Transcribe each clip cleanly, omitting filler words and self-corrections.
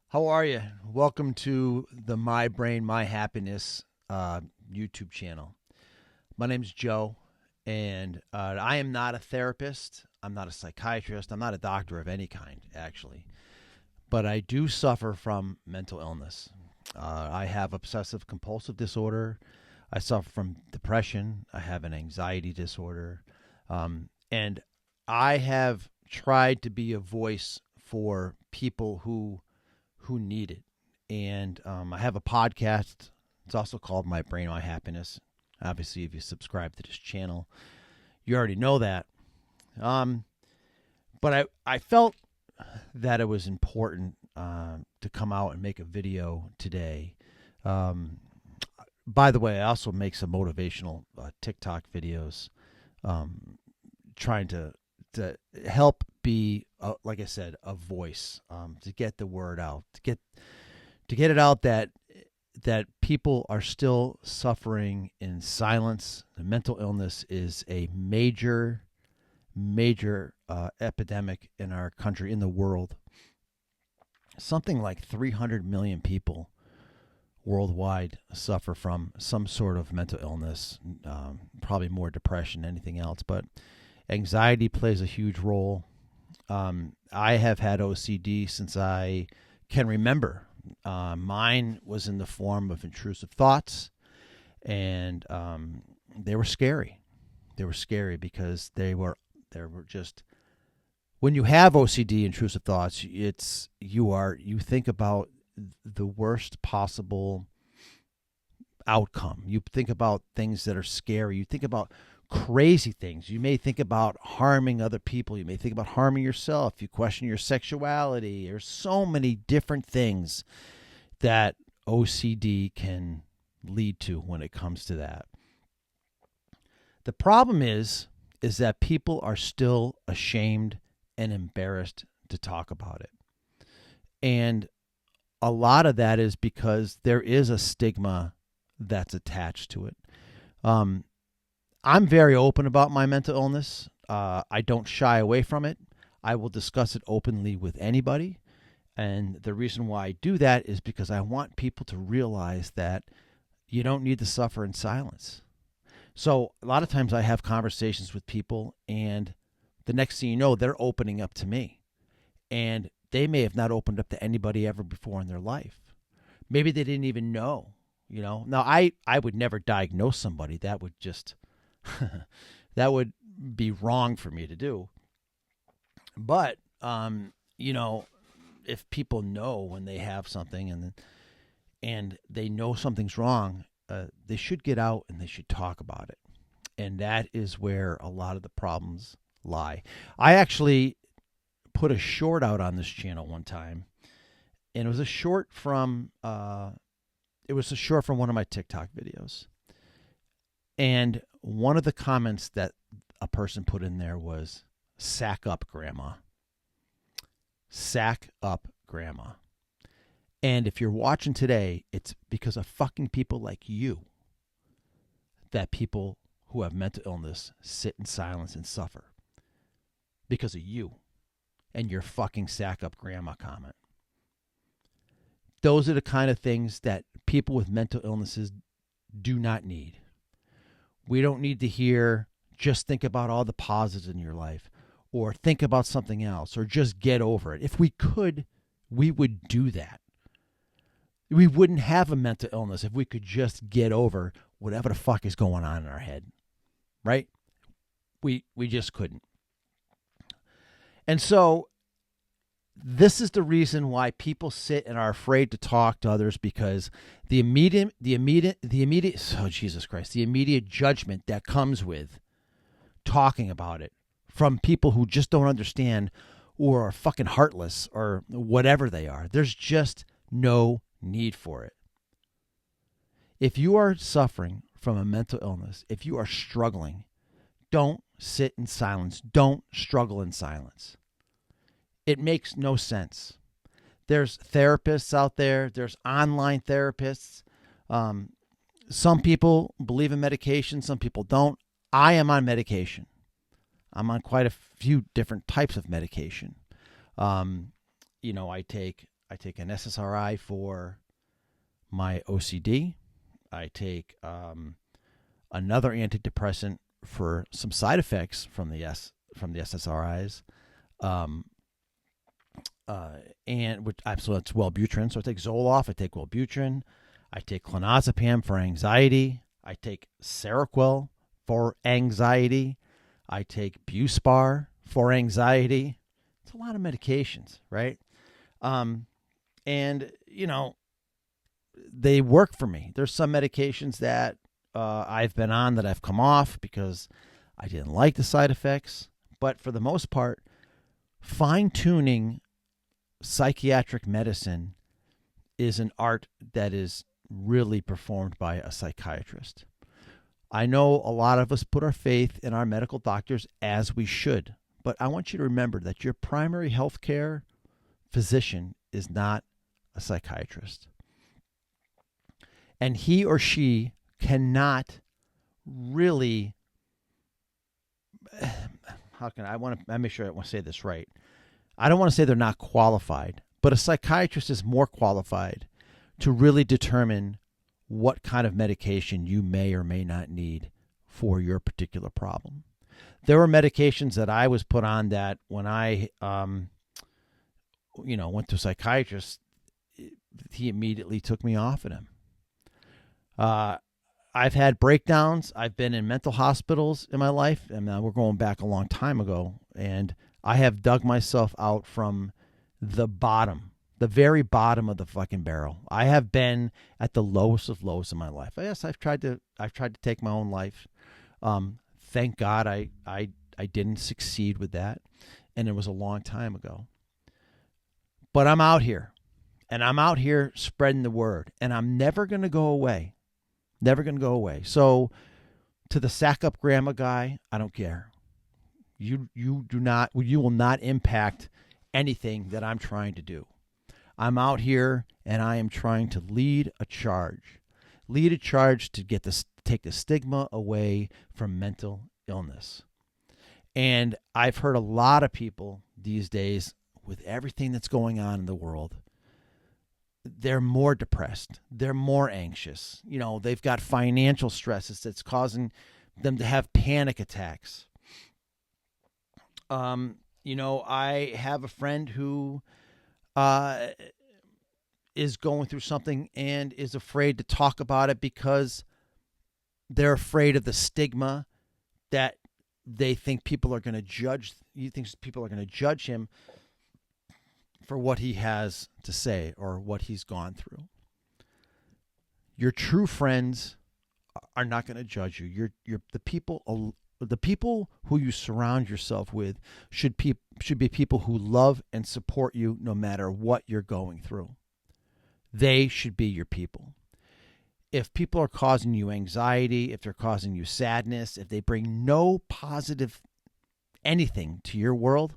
How are you? Welcome to the My Brain, My Happiness YouTube channel. My name's Joe, and I am not a therapist. I'm not a psychiatrist. I'm not a doctor of any kind, actually. But I do suffer from mental illness. I have obsessive compulsive disorder. I suffer from depression. I have an anxiety disorder. And I have tried to be a voice for people who need it. And I have a podcast. It's also called My Brain, My Happiness. Obviously, if you subscribe to this channel, you already know that. But I felt that it was important to come out and make a video today. By the way, I also make some motivational TikTok videos, trying to help be, like I said, a voice, to get the word out, to get it out that people are still suffering in silence. The mental illness is a major epidemic in our country, in the world. Something like 300 million people worldwide suffer from some sort of mental illness, probably more depression than anything else, but anxiety plays a huge role. I have had OCD since I can remember. Mine was in the form of intrusive thoughts, and they were scary. They were scary because they were just, when you have OCD, intrusive thoughts, you think about the worst possible outcome. You think about things that are scary. You think about crazy things. You may think about harming other people. You may think about harming yourself. You question your sexuality. There's so many different things that OCD can lead to when it comes to that. The problem is that people are still ashamed and embarrassed to talk about it. And a lot of that is because there is a stigma that's attached to it. I'm very open about my mental illness. I don't shy away from it. I will discuss it openly with anybody. And the reason why I do that is because I want people to realize that you don't need to suffer in silence. So a lot of times I have conversations with people, and the next thing you know, they're opening up to me. And they may have not opened up to anybody ever before in their life. Maybe they didn't even know, Now, I would never diagnose somebody. That would just, that would be wrong for me to do. But, if people know when they have something and they know something's wrong, they should get out and they should talk about it. And that is where a lot of the problems lie. I actually put a short out on this channel one time, and it was a short from one of my TikTok videos. And one of the comments that a person put in there was, "Sack up, grandma. Sack up, grandma." And if you're watching today, it's because of fucking people like you that people who have mental illness sit in silence and suffer. Because of you and your fucking sack up grandma comment. Those are the kind of things that people with mental illnesses do not need. We don't need to hear, just think about all the positives in your life, or think about something else, or just get over it. If we could, we would do that. We wouldn't have a mental illness if we could just get over whatever the fuck is going on in our head, right? We just couldn't. And so this is the reason why people sit and are afraid to talk to others, because the immediate oh Jesus Christ, the immediate judgment that comes with talking about it from people who just don't understand or are fucking heartless or whatever they are. There's just no need for it. If you are suffering from a mental illness, if you are struggling, don't sit in silence. Don't struggle in silence. It makes no sense. There's therapists out there. There's online therapists. Some people believe in medication. Some people don't. I am on medication. I'm on quite a few different types of medication. I take I take an SSRI for my OCD. I take another antidepressant for some side effects from the SSRIs. And which so that's Wellbutrin. So I take Zoloft, I take Wellbutrin, I take clonazepam for anxiety, I take Seroquel for anxiety, I take Buspar for anxiety. It's a lot of medications, right? And they work for me. There's some medications that I've been on that I've come off because I didn't like the side effects. But for the most part, fine-tuning psychiatric medicine is an art that is really performed by a psychiatrist. I know a lot of us put our faith in our medical doctors, as we should, but I want you to remember that your primary health care physician is not a psychiatrist. And he or she cannot really, I want to make sure I want to say this right. I don't want to say they're not qualified, but a psychiatrist is more qualified to really determine what kind of medication you may or may not need for your particular problem. There were medications that I was put on that when I, went to a psychiatrist, he immediately took me off of them. I've had breakdowns. I've been in mental hospitals in my life, and we're going back a long time ago, and I have dug myself out from the bottom, the very bottom of the fucking barrel. I have been at the lowest of lows in my life. Yes, I've tried to take my own life. Thank God I didn't succeed with that, and it was a long time ago. But I'm out here, and I'm out here spreading the word, and I'm never going to go away. Never going to go away. So to the sack up grandma guy, I don't care. You will not impact anything that I'm trying to do. I'm out here and I am trying to lead a charge to take the stigma away from mental illness. And I've heard a lot of people these days, with everything that's going on in the world, they're more depressed. They're more anxious. They've got financial stresses that's causing them to have panic attacks. I have a friend who is going through something and is afraid to talk about it because they're afraid of the stigma that they think people are going to judge. He thinks people are going to judge him for what he has to say or what he's gone through. Your true friends are not going to judge you. The people who you surround yourself with should be people who love and support you no matter what you're going through. They should be your people. If people are causing you anxiety, if they're causing you sadness, if they bring no positive anything to your world,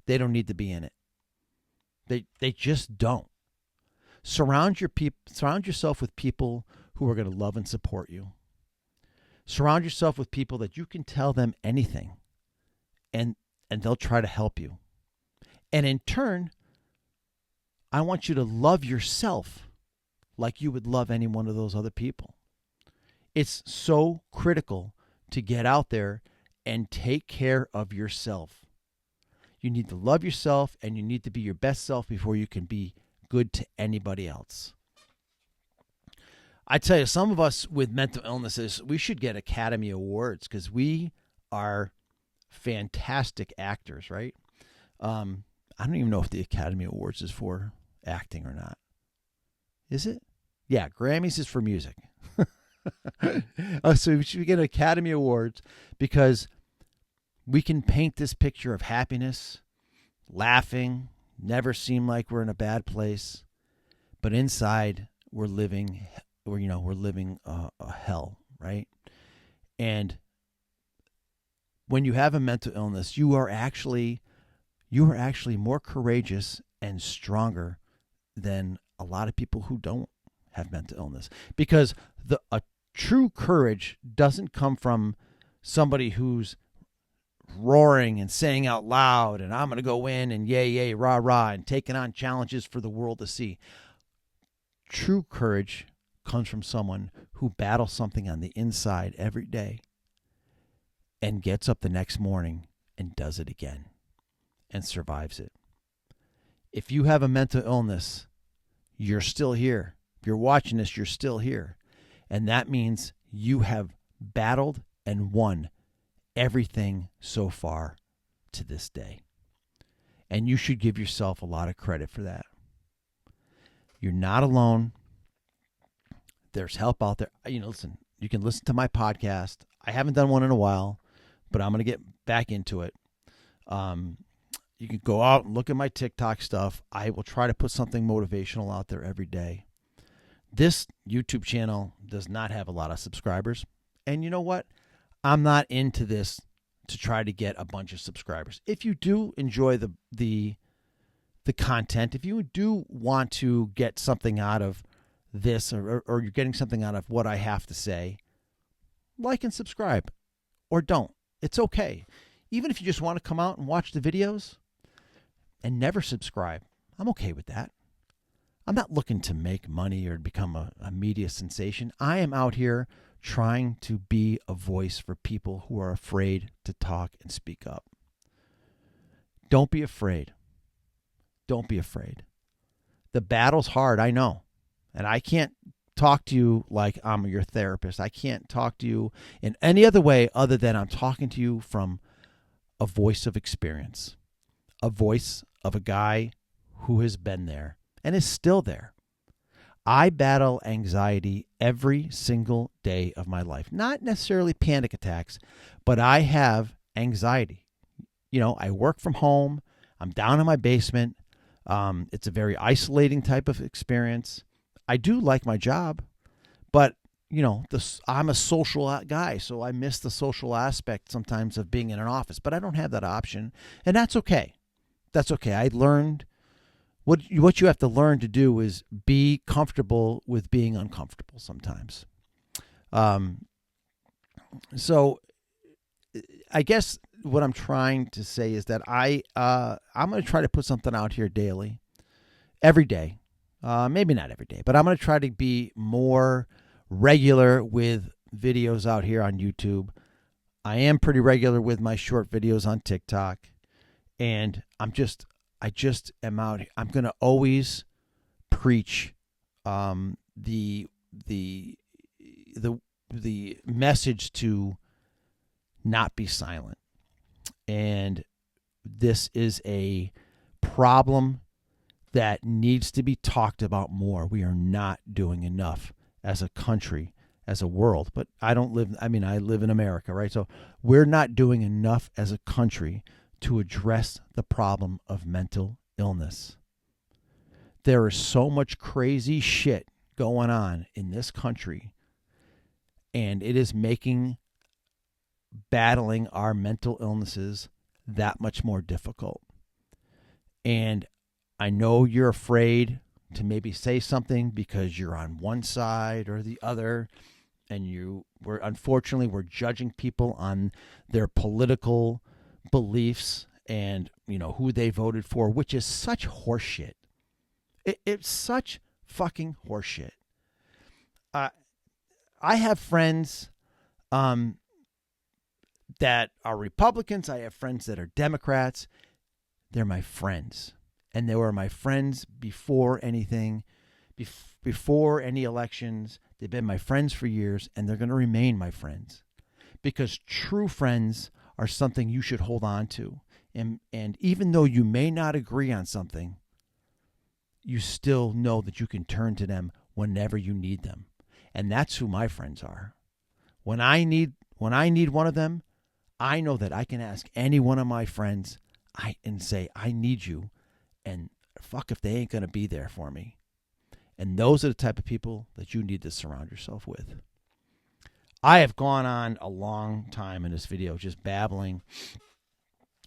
they don't need to be in it. They just don't. Surround yourself with people who are going to love and support you. Surround yourself with people that you can tell them anything, and they'll try to help you. And in turn, I want you to love yourself like you would love any one of those other people. It's so critical to get out there and take care of yourself. You need to love yourself, and you need to be your best self before you can be good to anybody else. I tell you, some of us with mental illnesses, we should get Academy Awards because we are fantastic actors, right? I don't even know if the Academy Awards is for acting or not. Is it? Yeah, Grammys is for music. So we should get Academy Awards because we can paint this picture of happiness, laughing, never seem like we're in a bad place, but inside we're living a hell, right? And when you have a mental illness, you are actually more courageous and stronger than a lot of people who don't have mental illness, because a true courage doesn't come from somebody who's roaring and saying out loud, and I'm going to go in and yay, yay, rah, rah, and taking on challenges for the world to see. True courage comes from someone who battles something on the inside every day and gets up the next morning and does it again and survives it. If you have a mental illness, you're still here. If you're watching this, you're still here. And that means you have battled and won everything so far to this day. And you should give yourself a lot of credit for that. You're not alone. There's help out there. Listen, you can listen to my podcast. I haven't done one in a while, but I'm going to get back into it. You can go out and look at my TikTok stuff. I will try to put something motivational out there every day. This YouTube channel does not have a lot of subscribers. And you know what? I'm not into this to try to get a bunch of subscribers. If you do enjoy the content, if you do want to get something out of this, or you're getting something out of what I have to say, like and subscribe, or don't. It's okay. Even if you just want to come out and watch the videos and never subscribe, I'm okay with that. I'm not looking to make money or become a media sensation. I am out here trying to be a voice for people who are afraid to talk and speak up. Don't be afraid. Don't be afraid. The battle's hard, I know. And I can't talk to you like I'm your therapist. I can't talk to you in any other way other than I'm talking to you from a voice of experience, a voice of a guy who has been there and is still there. I battle anxiety every single day of my life. Not necessarily panic attacks, but I have anxiety. I work from home. I'm down in my basement. It's a very isolating type of experience. I do like my job, but I'm a social guy, so I miss the social aspect sometimes of being in an office, but I don't have that option, and that's okay. That's okay. I learned what you have to learn to do is be comfortable with being uncomfortable sometimes. So I guess what I'm trying to say is that I'm going to try to put something out here daily, every day. Maybe not every day, but I'm going to try to be more regular with videos out here on YouTube. I am pretty regular with my short videos on TikTok, and I just am out. I'm going to always preach the message to not be silent. And this is a problem that needs to be talked about more. We are not doing enough as a country, as a world. But I live in America, right? So we're not doing enough as a country to address the problem of mental illness. There is so much crazy shit going on in this country, and it is making battling our mental illnesses that much more difficult. And I know you're afraid to maybe say something because you're on one side or the other, and we're judging people on their political beliefs and who they voted for, which is such horseshit. It's such fucking horseshit. I have friends that are Republicans. I have friends that are Democrats. They're my friends. And they were my friends before anything, before any elections. They've been my friends for years, and they're going to remain my friends. Because true friends are something you should hold on to. And even though you may not agree on something, you still know that you can turn to them whenever you need them. And that's who my friends are. When I need one of them, I know that I can ask any one of my friends and say, I need you. And fuck if they ain't going to be there for me. And those are the type of people that you need to surround yourself with. I have gone on a long time in this video just babbling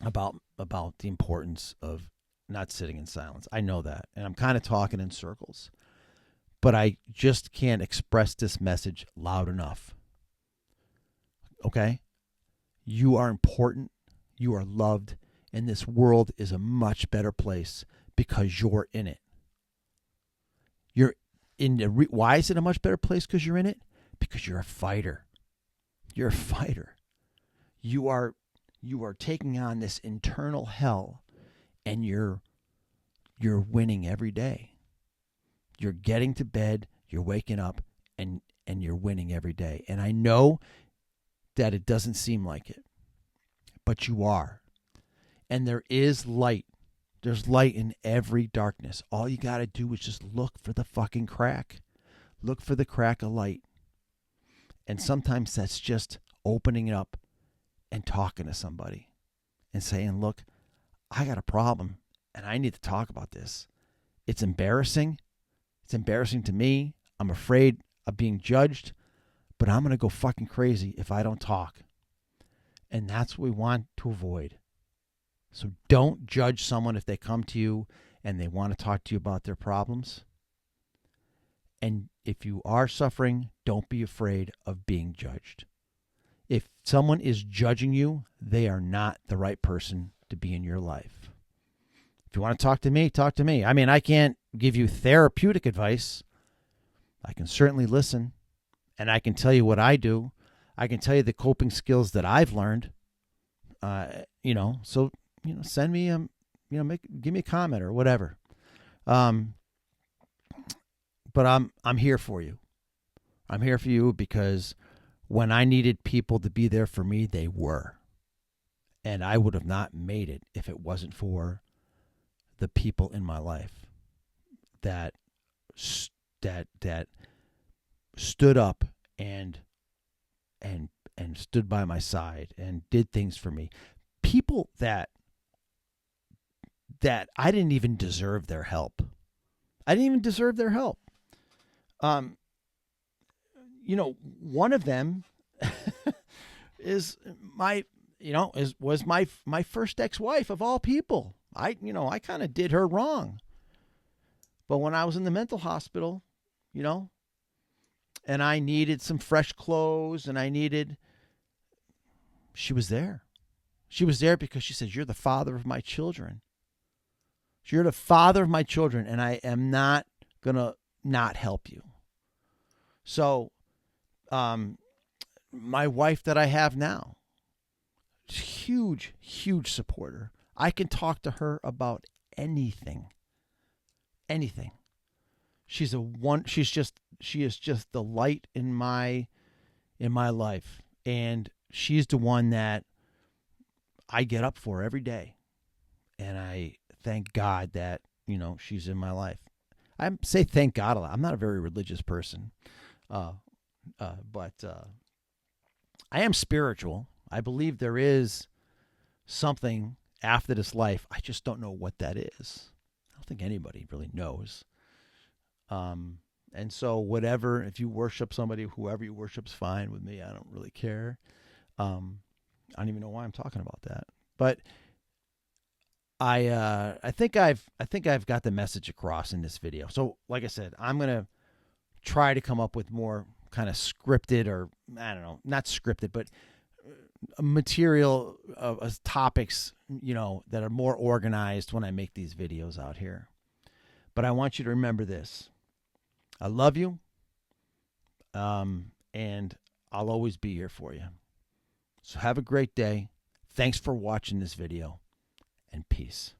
about the importance of not sitting in silence. I know that. And I'm kind of talking in circles. But I just can't express this message loud enough. Okay? You are important. You are loved, and this world is a much better place because you're in it. You're in the why is it a much better place because you're in it? Because you're a fighter. You're a fighter. You are taking on this internal hell, and you're winning every day. You're getting to bed, you're waking up, and you're winning every day. And I know that it doesn't seem like it, but you are. And there is light. There's light in every darkness. All you got to do is just look for the fucking crack. Look for the crack of light. And sometimes that's just opening up and talking to somebody and saying, look, I got a problem and I need to talk about this. It's embarrassing. It's embarrassing to me. I'm afraid of being judged, but I'm going to go fucking crazy if I don't talk. And that's what we want to avoid. So don't judge someone if they come to you and they want to talk to you about their problems. And if you are suffering, don't be afraid of being judged. If someone is judging you, they are not the right person to be in your life. If you want to talk to me, talk to me. I mean, I can't give you therapeutic advice. I can certainly listen, and I can tell you what I do. I can tell you the coping skills that I've learned. So send me give me a comment or whatever. But I'm here for you. I'm here for you because when I needed people to be there for me, they were. And I would have not made it if it wasn't for the people in my life that stood up and stood by my side and did things for me. People that I didn't even deserve their help. I didn't even deserve their help. One of them is was my first ex-wife of all people. I kind of did her wrong. But when I was in the mental hospital, and I needed some fresh clothes and she was there. She was there because she said, "You're the father of my children. You're the father of my children, and I am not going to not help you." So, my wife that I have now, huge, huge supporter. I can talk to her about anything. Anything. She is just the light in my life. And she's the one that I get up for every day. And I thank God that, she's in my life. I say thank God a lot. I'm not a very religious person. But I am spiritual. I believe there is something after this life. I just don't know what that is. I don't think anybody really knows. And so whatever, if you worship somebody, whoever you worship's fine with me. I don't really care. I don't even know why I'm talking about that. But I think I've got the message across in this video. So like I said, I'm going to try to come up with more kind of scripted, or I don't know, not scripted, but material of topics, that are more organized when I make these videos out here. But I want you to remember this. I love you. And I'll always be here for you. So have a great day. Thanks for watching this video, and peace.